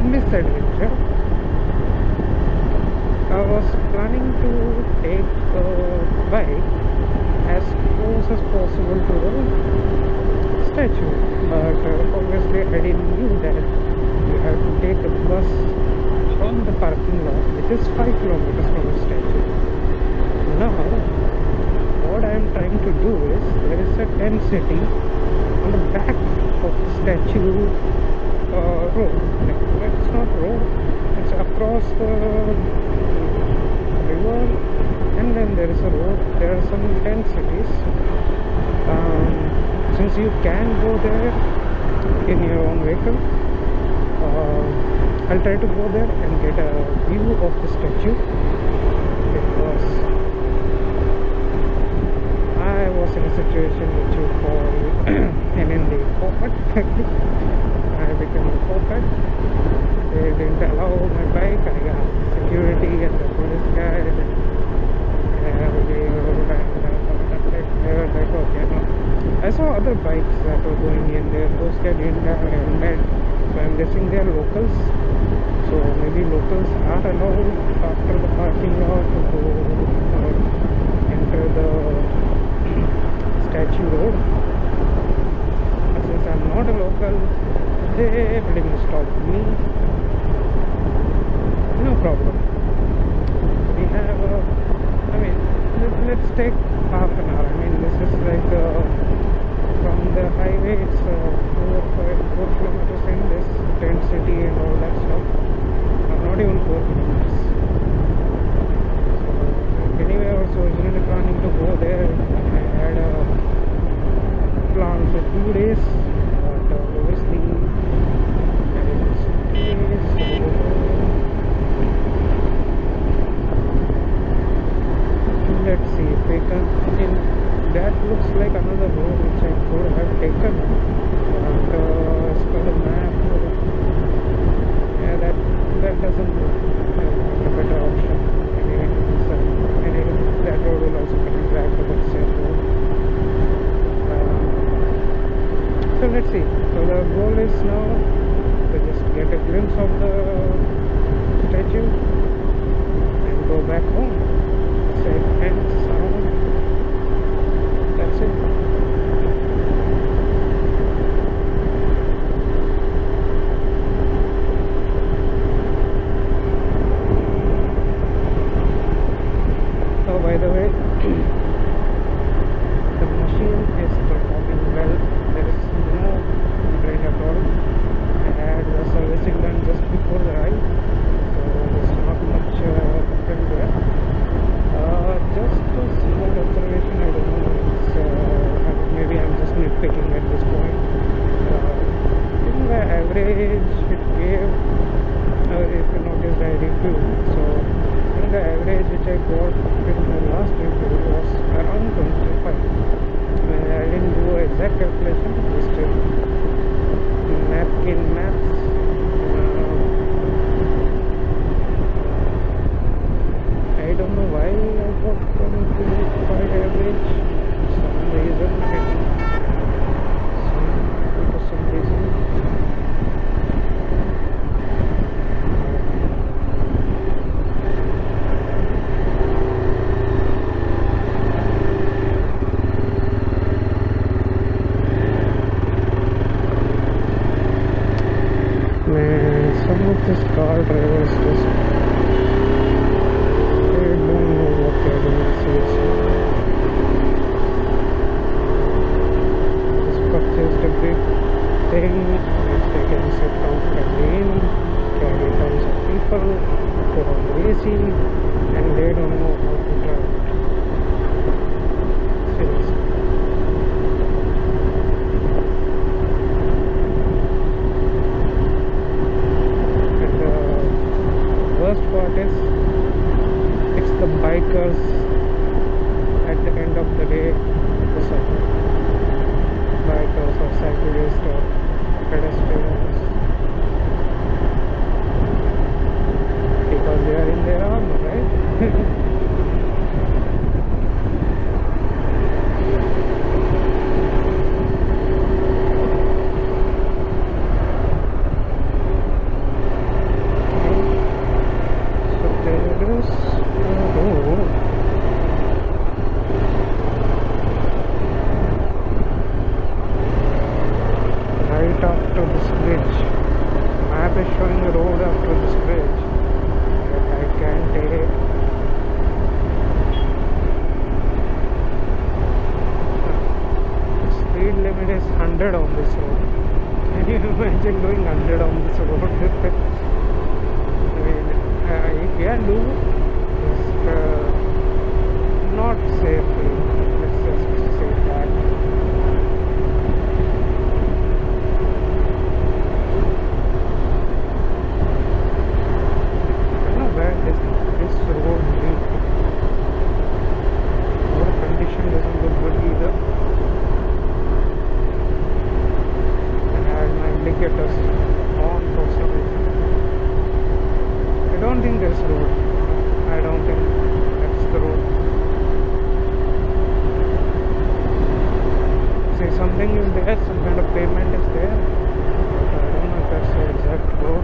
misadventure. I was planning to take a bike as close as possible to the statue, but obviously I didn't knew that you have to take a bus from the parking lot, which is 5 kilometers from the statue. Now, what I am trying to do is, there is a tent city on the back of the statue road. Like, it's not road, it's across the river, and then there is a road. There are some tent cities. Since you can go there in your own vehicle, I'll try to go there and get a view of the statue, because I was in a situation which you call NND pocket. I became a pocket. They didn't allow my bike. I got security and the police guy. They were like, okay, no. I saw other bikes that were going in there. Those guys didn't have a helmet. So I'm guessing they are locals. So maybe locals are allowed after the parking lot to go enter the statue road. But since I'm not a local, they pretty much stopped me. No problem. We have let's take half an hour. I mean, this is like from the highway, it's 4 kilometers in this tent city and all that stuff. Not even 4 kilometers. So anyway, I was originally planning to go there. I had a plan for 2 days, but obviously I didn't stay. So let's see if we can. That looks like another road which I could have taken, but as per the map, yeah, that doesn't look like a better option. Anyway, that road will also connect back to the same road. So let's see. So the goal is now to just get a glimpse of the statue and go back home. Safe and sound. That's it. Oh, by the way, the machine is performing well. There is no complaint at all. I had the servicing done just before the ride, so there's not much complaint there. Just a small observation, I don't know, maybe I'm just nitpicking at this point. In the average it gave, if you notice, I reviewed, so in the average which I got in the last review was around 25. I didn't do an exact calculation, just napkin maths. I don't know why I got 25 average. Some reason, for some reason. Man, some of these car drivers just don't know what they're doing, seriously. Just purchased a big thing, which they can sit comfortably in, carry tons of people, put on the AC, and they don't know how to drive it. Seriously. And the worst part is, it's the bikers at the end of the day who suffer. Bikers or cyclists or pedestrians, because they are in their armor, right? can do, just not safely. Let's just say that. I don't know where this road leads. Road condition doesn't look good either. I had my indicators on for some reason. I don't think there's road. I don't think that's the road. Say something is there, some kind of pavement is there, but I don't know if that's the exact road.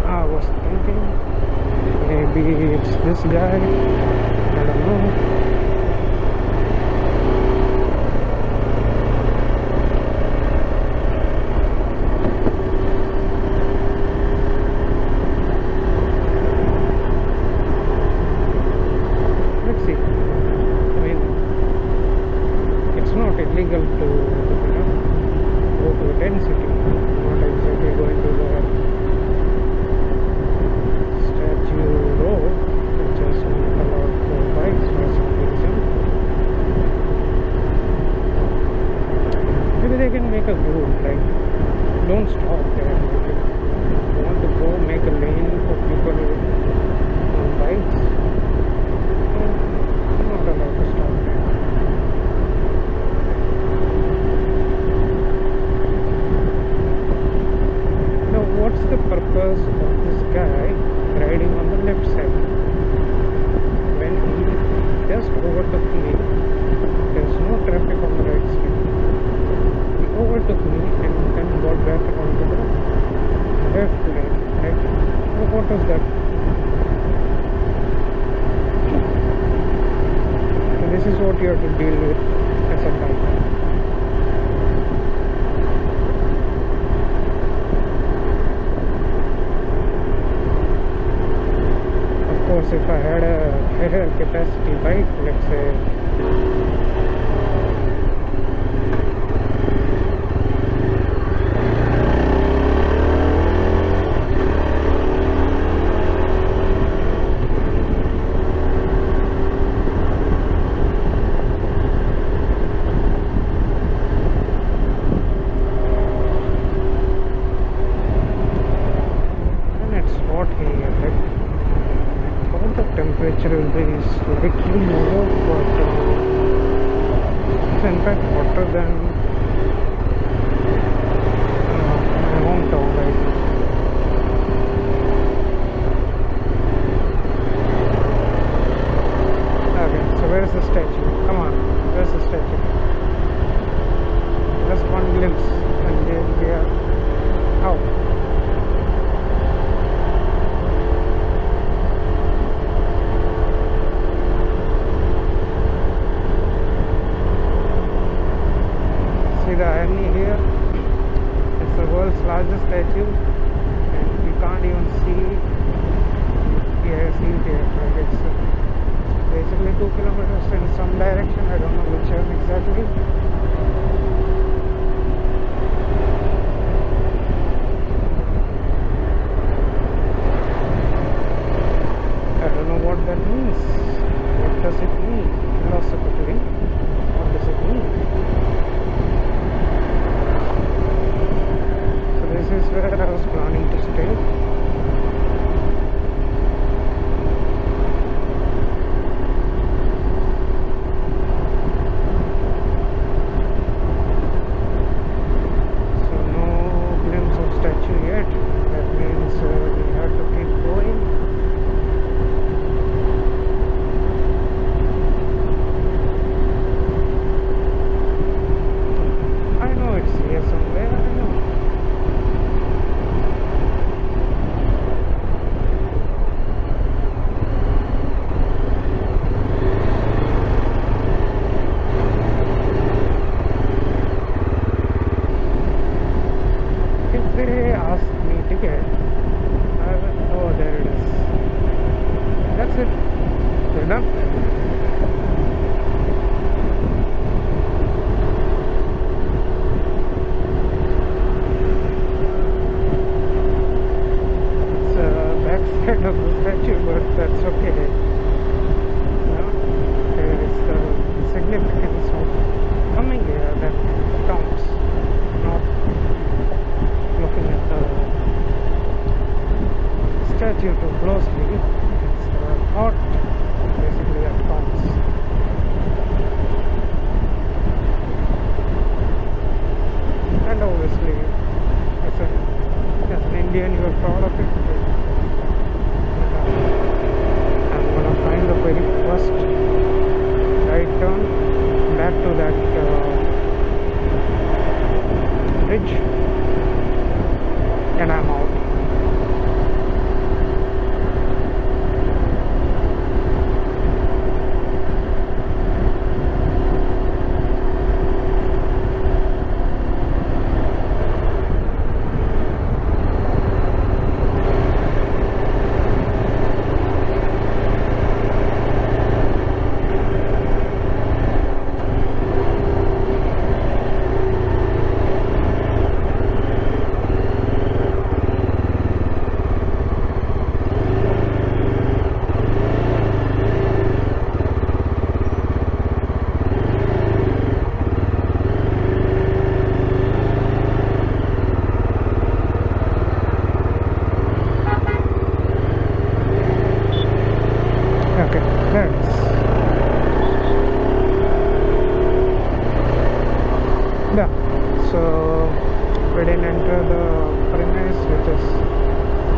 I was thinking maybe it's this guy. I don't know. Let's see. I mean, it's not illegal to go to a density. Not exactly going to the Statue Road, which is not allowed for bikes for some reason. Maybe they can make a rule like don't stop there. If you want to go, make a lane for people on bikes. You're not allowed to stop there. Now, what's the purpose of this guy riding on the left side? When he just overtook me, there's no traffic on the right side. He overtook me and then got back onto the left lane. Right? So what was that? So this is what you have to deal with as a biker. Of course, if I had a higher capacity bike, let's say and it's hot here, like all the temperature will be slightly lower, but it's in fact hotter than my hometown right now. Okay, so where's the statue? Come on, where's the statue? Just one glimpse and then we are out. See the irony here? It's the world's largest statue and you can't even see it here. Like it's basically 2 kilometers in some direction. I don't know which one exactly. I don't know what that means. What does it mean? Philosophically, what does it mean? So this is where I was planning to stay. So no glimpse of statue yet. That means we have to keep going. I know it's here somewhere. I know. If they ask me ticket, I will, oh, there it is. That's it. We're done. It's back scared of the statue, but that's okay. It's the significance of coming here that counts, not looking at the statue too closely. It's the thought basically that counts. And obviously, as an Indian, you are proud of it. I'm gonna find the very first right turn back to that bridge, and I'm out. Okay, thanks. Yeah, so we didn't enter the premise, which is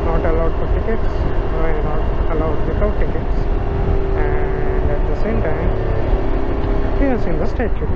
not allowed for tickets, or not allowed without tickets, and at the same time we have seen the statue.